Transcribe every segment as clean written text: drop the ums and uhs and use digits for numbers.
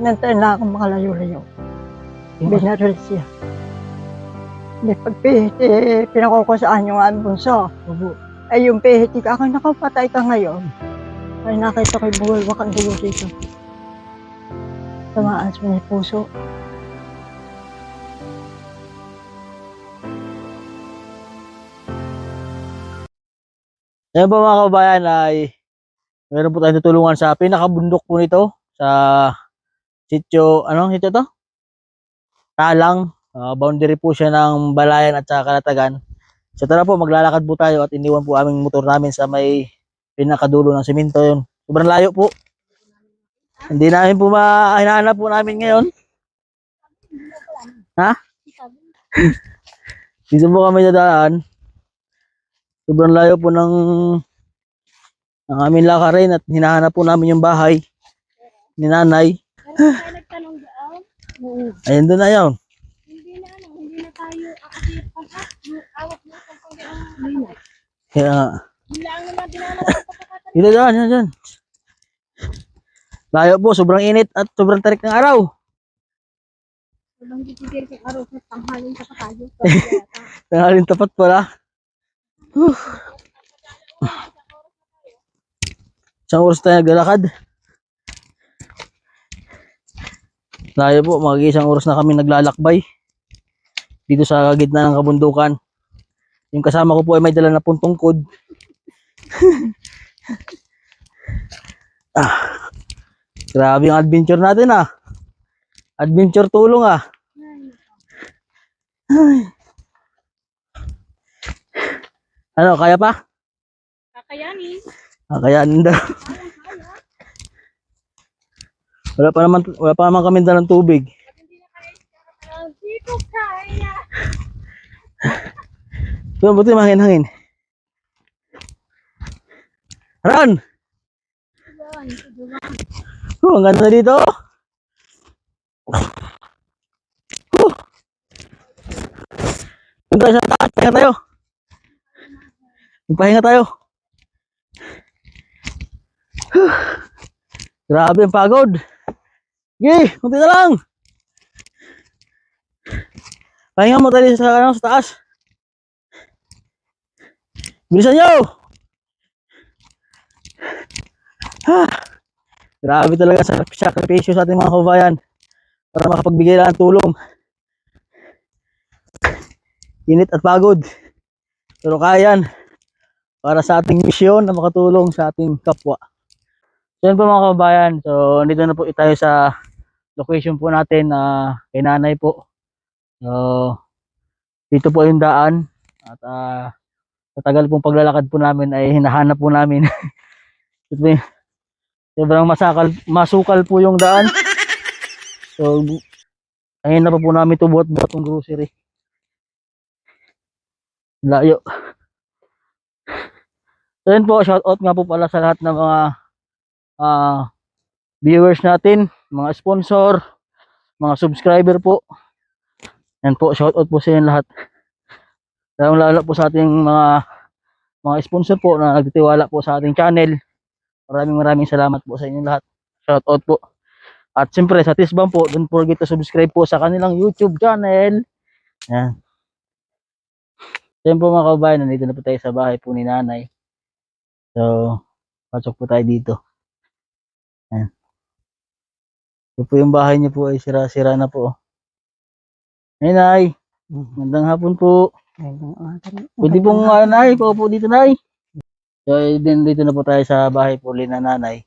Nantayin na akong makalayo-layo. Binaril siya. Hindi pagpihit, pinakukusaan yung aming bunso. Ay yung pihit, ako nakapatay ka ngayon. Ay nakita ko'y buwalwak ang dulo dito. Tamaan sa may puso. Yan po mga kabayan ay meron po tayong tutulungan sa pinakabundok po nito sa sitio, anong sitio to? Talang. Boundary po siya ng Balayan at saka Kalatagan. So tara po, maglalakad po tayo at iniwan po aming motor namin sa may pinakadulo ng semento yun. Sobrang layo po. Hindi namin po hinahanap po namin ngayon. Ha? Dito po kami dadaan. Sobrang layo po ng aming lakarin at hinahanap po namin yung bahay ni nanay. Ayun doon na yun. Hindi na tayo akit pag-awat mo kung Kaya nga. Hindi Dito dyan. Layo po, sobrang init at sobrang tarik ng araw. Sobrang titigil kang araw sa tanghalin sa tayo. Tanghalin tapat pala. Isang oras tayo naglalakad. Layo po, mag-isang oras na kami naglalakbay. Dito sa gitna ng kabundukan. Yung kasama ko po ay may dala na pong tungkod. Grabe yung adventure natin ah. Adventure tulong ah. Ay. Ano, kaya pa? Kakayanin. Kakayanin daw. Wala pa naman kami dalang tubig. Hindi ko kaya. So, buti mahangin-hangin. Run! Ang ganda dito. Punta sa taas, pahinga tayo. Magpahinga tayo. Grabe ang pagod. Sige, kunti na lang. Pahinga mo tayo sa taas. Bilisan nyo. Grabe talaga sa sakripisyo sa ating mga kabayan para makapagbigay lang ng tulong. Init at pagod. Pero kaya yan para sa ating misyon na makatulong sa ating kapwa. So yun po mga kabayan. So dito na po tayo sa location po natin na kay nanay po. So dito po yung daan at sa tagal pong paglalakad po namin ay hinahanap po namin. Sobrang masukal po yung daan. So ayun na po namin ito buhat-buhat ng grocery. Layo. So yun po, shout out nga po pala sa lahat ng mga viewers natin, mga sponsor, mga subscriber po. Yan po, shout out po sa inyo lahat. Lalo po sa ating mga sponsor po na nagtitiwala po sa ating channel. Maraming salamat po sa inyo lahat. Shout out po. At siyempre sa Tisbang po, don't forget to subscribe po sa kanilang YouTube channel. Yan. Yan po mga kabayan, nandito na po tayo sa bahay po ni nanay. So, pasok po tayo dito. Yan. Ito po yung bahay niyo po ay sira-sira na po. Hey nay, magandang hapon po. Pwede pong nay, paupo dito nay. So, dito na po tayo sa bahay po ni nanay.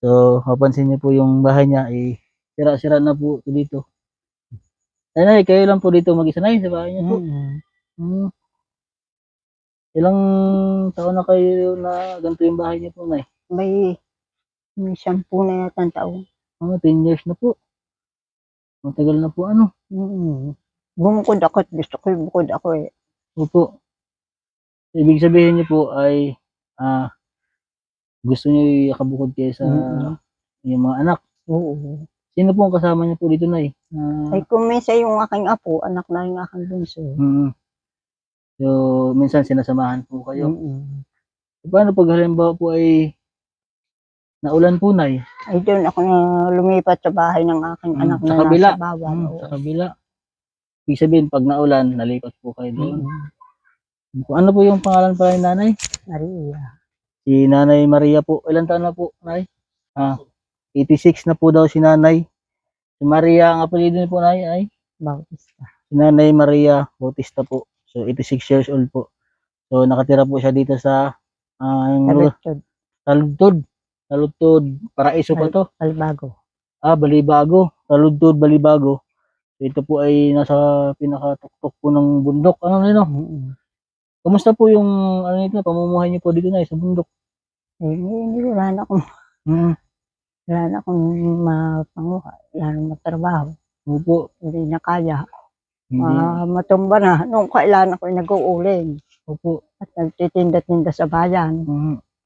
So, mapansin niyo po yung bahay niya ay sira-sira na po dito. Ay nay, kayo lang po dito mag-isa nay sa bahay niyo po. Ilang taon na kayo na ganito yung bahay niyo po nay? May 10 na yata ang taon. 10 years na po. Matagal na po ano. Bumukod ako at gusto ko bukod ako eh. Opo. Ibig sabihin niyo po ay gusto niyo ikabukod kayo sa yung mga anak. Oo. Sino po ang kasama niyo po dito nay? Ay kung minsan yung aking apo, anak na yung aking bunso. So, minsan sinasamahan po kayo. Paano pag halimbawa po ay Naulan po, Nay. Ay doon ako na lumipat sa bahay ng aking anak Sa na kabila. nasa bawal. Oo. Sa kabila. Ibig sabihin, pag naulan, nalipat po kayo doon. Mm. Ano po yung pangalan pala ni Nanay? Maria. Si Nanay Maria po. Ilan taon na po, Nay? 86 na po daw si Nanay. Si Maria, ang apelyido niyo po, Nay, ay? Bautista. Si Nanay Maria Bautista po. So, 86 years old po. So, nakatira po siya dito sa Talutod. Taludtod. Paraiso pa to. Albago. Balibago. Taludtod, Balibago. So, ito po ay nasa pinakatuktok po ng bundok. Ano nino? Kamusta po yung pamumuhay niyo po dito na sa bundok? Wala na akong wala na akong mapanguha. Wala na matrabaho. Opo. Hindi na kaya. Hindi. Matumba na. Nung kailan ako nag-uuling. Opo. At nagtitinda-tinda sa bayan.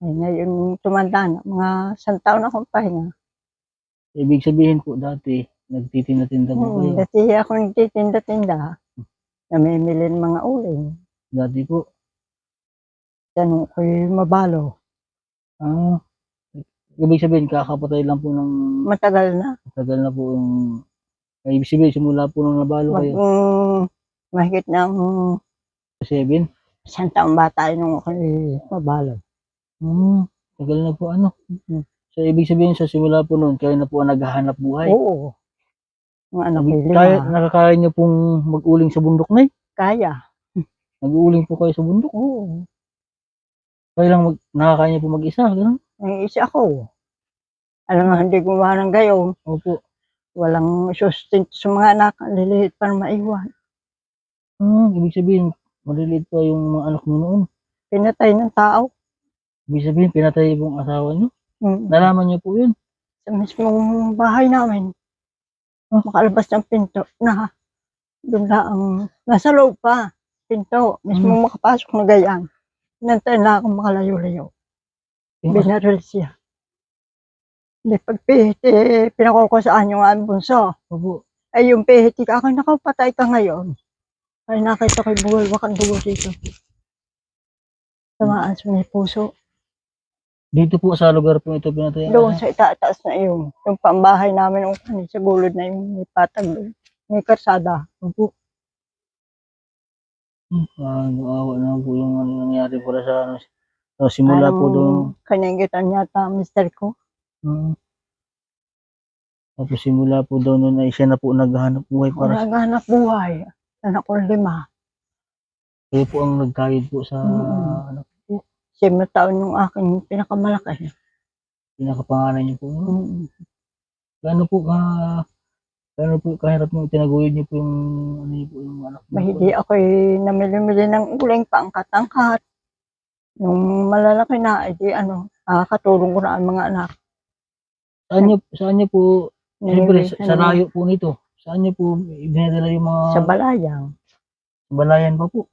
Ay, ngayon tumanda na. Mga 100 taon akong pahinga. Ibig sabihin po dati, nagtitinda-tinda po kayo. Dati ako nagtitinda-tinda. Namimili ng mga uling. Dati po. Tanong ko'y mabalo. Ibig sabihin, kakapatay lang po ng Matagal na. matagal na po yung ibig sabihin, simula po nung nabalo kayo. Mahigit ng 7? 100 taong bata nung ako'y mabalo. Tagal na po So, ibig sabihin, sa simula po noon, kayo na po ang naghahanap buhay. Oo. Mga anak ko'y 5. Nakakaya niyo pong mag-uling sa bundok, Nay? Kaya. Nag-uuling po kayo sa bundok? Oo. Kayo lang nakakaya niyo po mag-isa, gano'n? Ang isa ako. Alam mo, hindi gumawa ng gayon. Opo. Walang sustento sa mga anak. Liliit para maiwan. Ibig sabihin, maliliit pa yung mga anak mo noon. Pinatay ng tao. Ibig sabihin, pinatay yung asawa niyo? Nalaman niyo po yun? Sa mismong bahay namin. Makalabas ng pinto na doon lang. Nasa loob pa. Pinto. Mismong makapasok na gayan. Nantay na akong makalayo-layo. Binaril siya. Hindi, pagpihit, pinakukusaan yung aming bunso. Opo. Ay, yung pihit, ako nakapatay ka ngayon. Ay, nakita ko'y buwalwak ang dugo dito. Tamaan sa may puso. Dito po sa lugar po ito pinatay. Doon sa itataas na yung pambahay namin, sa gulod na yung may patag doon. May karsada. Opo. Awa na po yung nangyari po sa So, simula po doon. Kanyangitan yata, mister ko. Tapos simula po doon nun ay siya na po naghahanap buhay para sa... Naghahanap buhay. Anak ko 5. Kayo po ang nagkayod po sa... Ano po? 7 taon yung aking pinakamalaki. Pinakapangalan niyo po. Gaano po kahirap nyo tinaguyod niyo po yung ano niyo po yung anak mo? Hindi ako'y namili-mili ng uling paangkat-angkat. Nung malalaki na, nakakatulong ko na ang mga anak. Saan niyo po, siyempre sa layo po nito, saan niyo po ibinadala yung mga... Sa balayang. Sa balayan pa po.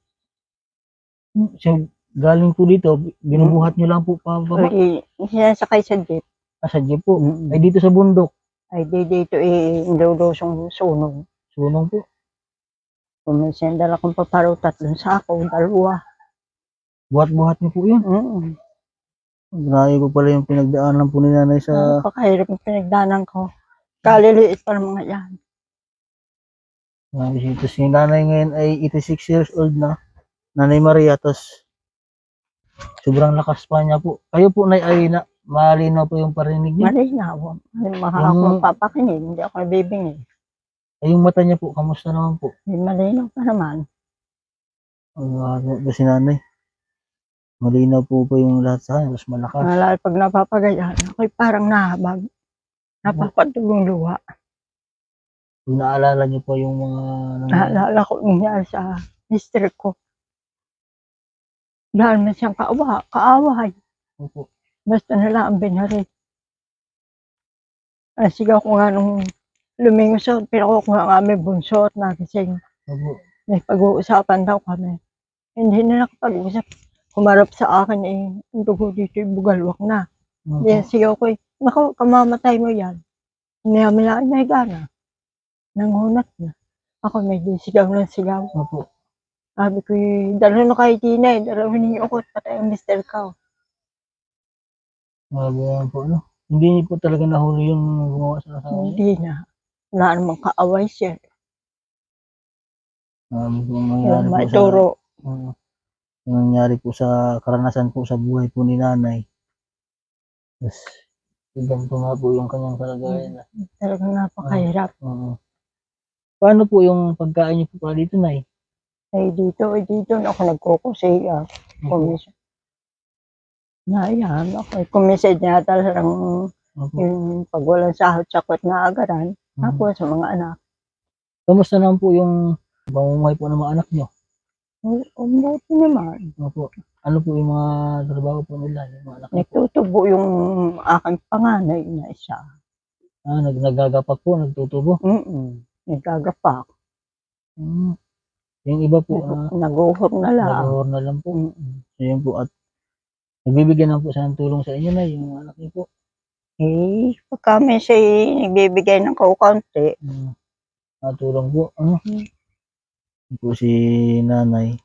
So, galing po dito, binubuhat niyo lang po pa baba? Sinasakay sa jeep. Sa jeep po. Ay dito sa bundok? Ay dito indulusong sunog. Sunog po? Kuminsan dala kong paparutat dun sa ako, 2. Buhat-buhat niyo po yun? Grabe po pala yung pinagdaanan po ni Nanay sa... Napakahirap yung pinagdaanan ko. Kaliliit pa ng mga yan. Grabe siya. Si Nanay ngayon ay 86 years old na. Nanay Maria, tapos sobrang lakas pa niya po. Kayo po, Nay, ay malinaw po yung parinig niya? Malinaw. Ako mapapakinig, hindi ako nabibingin. Ay, yung mata niya po, kamusta naman po? Malinaw pa naman. Si Nanay. Malinaw po yung lahat sa kanya, mas malakas. Lalo pag napapagayan, ako'y parang nahabag. Napapatulong luha. Kung naalala niyo po yung mga... Naalala ko nangyari sa mister ko. Dahil man siyang kaaway. Opo. Basta nila ang binaril. Sigaw ko nga nung lumingos ako, pinakukuha nga aming bunso at nagising. Opo. May pag-uusapan daw kami. Hindi na nakapag-usap. Kumarap sa akin ang dugo dito yung bugalwak na. Hindi sigaw ko naku, kamamatay mo yan. Niyamila na gana. Nangunat na. Ako may sigaw ng sigaw. Opo. Sabi ko dalawa na kay Tinay, dalawin ninyo ako at patay ang mister ko. Grabe yan po, ano? Hindi niyo po talaga nahuli yung gumawa sa asawa niyo? Hindi na. Wala namang kaaway siya. Yung Walang nangyari po sa maituro. yung nangyari po sa karanasan po sa buhay po ni nanay. Tapos, ganito nga po yung kanyang kalagayan. Talagang napakahirap. Paano po yung pagkain niyo po pala dito, Nay? Dito na ako nagkukusiya. Kumis. Yan, ako. Kumisid niya talagang yung pag walang sahot-sakot na agaran. Ako sa mga anak. Kamusta naman po yung pamumuhay po ng mga anak niyo? Umuti naman. Opo. Ano po yung mga trabaho po nila, yung mga anak niyo po? Nagtutubo yung aking panganay na isa. Nagagapak po, nagtutubo. Nagagapak. Yung iba po, Naguhor na lang. nag-hoor na lang po. So, yun po. At nagbibigyan naman po siya ng tulong sa inyo, na yung anak niyo po. Pagka may siya nagbibigay ng kaunti, Tulong po. Yun po si nanay.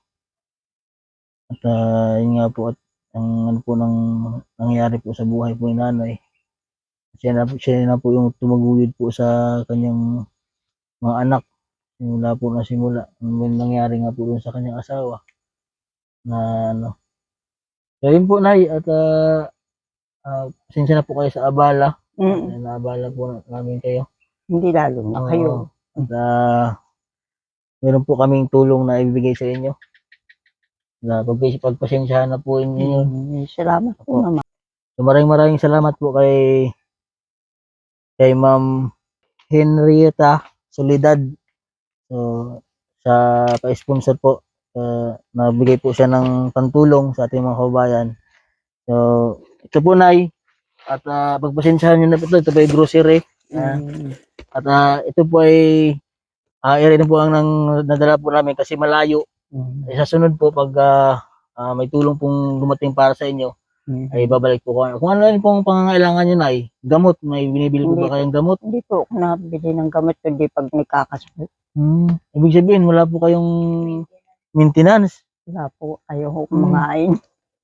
At yun nga po, at ang ano po nang nangyari po sa buhay po ni nanay. Siya na po yung tumaguyod po sa kanyang mga anak. Simula po na simula. Ang nangyari nga po dun sa kanyang asawa. Na ano. So yun po, Nay. At pasensya na po kayo sa abala. Naabala po namin kayo. hindi lalo na kayo. At meron po kaming tulong na ibibigay sa inyo. Na pagpasensyahan na po inyo. Salamat po naman. So maraming salamat po kay Ma'am Henrietta Soledad. So sa pa-sponsor po, nabigay po siya ng pantulong sa ating mga kababayan. So ito po, Nay. At pagpasensyahan niyo na po ito po ay grocery. At ito po ay rin po ang nadala po namin kasi malayo. Sa sunod po, pag may tulong pong dumating para sa inyo, ay babalik po ko. Kung ano rin pong pangangailangan nyo, Nay, gamot, may binibili po ba kayong gamot? Hindi po ako nabili ng gamot kundi pag nagkakasakit. Ibig sabihin, wala po kayong maintenance. Wala po, ayaw ko kumain.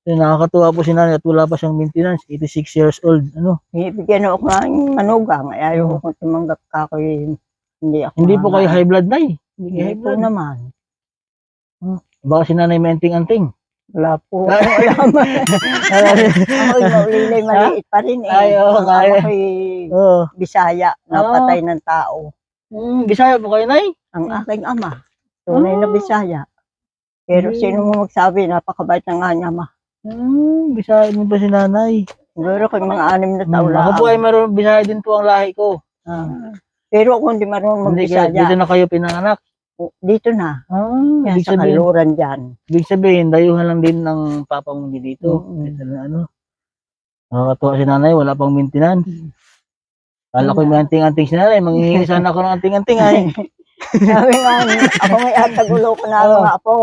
So, nakakatuwa po si nanay at wala pa siyang maintenance, 86 years old. Bibigyan ako ng manugang, ayaw ko tumanggap ka ko Hindi po kayo high blood, Nay. Hindi po naman. Baka si nanay may anting-anting. Wala po. Wala man. Ako'y maulilay, maliit pa rin eh. Ay, kaya. Ako'y Bisaya, napatay ng tao. Bisaya po kayo, Nay? Ang aking ama, tunay na Bisaya. Pero sino mo magsabi, napakabait ng kanya ama. Bisaya din pa si nanay. Siguro kung mga 6 na taon lang. Ako po ay marunong Bisaya din po ang lahi ko. Pero ako hindi marunong mag-Bisaya. Dito na kayo pinanganak? Dito na. Yan Ibig sa sabihin, kaluran dyan. ibig sabihin, dayuhan lang din ng papa mo dito. Nakakatuwa si nanay, wala pang maintenance. Kala ko may anting-anting si nanay, manghihingi sana ako ng anting-anting ay. Sabi nga, ako may atagulo ko na mga apo.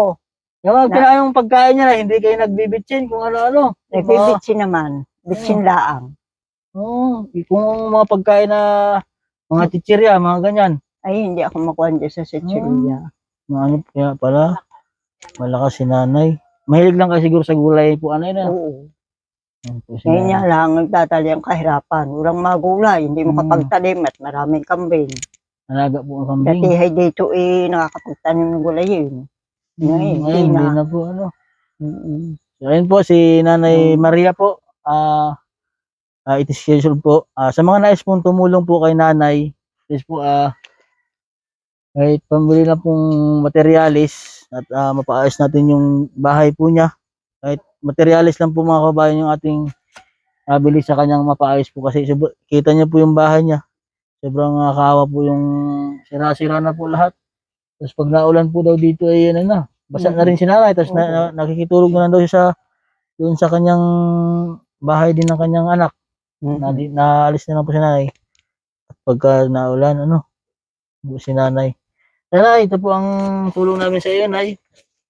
Yung pagkain niya na, hindi kayo nagbibitsin kung ano-ano. Nagbibitsin naman. Bitsin laang. Kung mga pagkain na mga chichirya, mga ganyan. Ay, hindi ako makuha dyan sa chichirya. Ano kaya pala? Malakas si nanay. Mahilig lang kayo siguro sa gulay po. Ano yun? Oo. Ngayon niya lang, nagtatali ang kahirapan. Walang magulay, hindi makapagtalim at maraming kambing. Alaga po ang kambing. Dati dito nakakapagtanim ng gulay yun. Ngayon, hindi na po ano. So, ayun po si Nanay Maria po. 80 years old po. Sa mga nais pong tumulong po kay nanay, please po kahit pambili na pong materialis at mapaayos natin yung bahay po niya. Kahit materialis lang po mga kabayan yung ating bili sa kanyang mapaayos po kasi kita niyo po yung bahay niya. Sobrang nakakawa po yung sira-sira na po lahat. Tapos pag naulan po daw dito ay ano na, basa na rin si nanay. Tapos nakikitulog na daw siya doon sa kanyang bahay din ng kanyang anak. Naalis na lang po si nanay. At pagka naulan, si nanay. Nanay, ito po ang tulong namin sa iyo, Nay.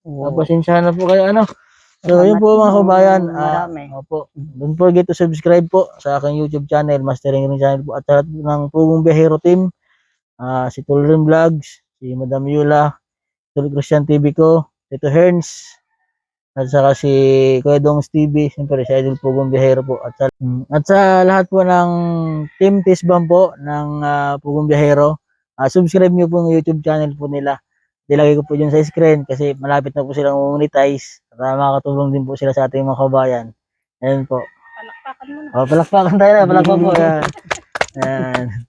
Pasensyahan na po kayo, So, yun po mga kabayan. Don't forget to subscribe po sa aking YouTube channel, Mastering Ring Channel po. At sa ng Pugong Biyahero Team, si Tulrin Vlogs, si Madam Yula, Tul Christian TV ko, Tito Herns, At saka si Kuya Dong Stevie, siyempre si Idol Pugong Biyahero po. At sa lahat po ng Team Tisbam po ng Pugong Biyahero, subscribe nyo po yung YouTube channel po nila. Dilagay ko po dyan sa screen kasi malapit na po silang monetize. At makakatulong din po sila sa ating mga kabayan. Ayan po. Palakpakan mo na. Palakpakan tayo na, palakpakan po. Ayan. Ayan.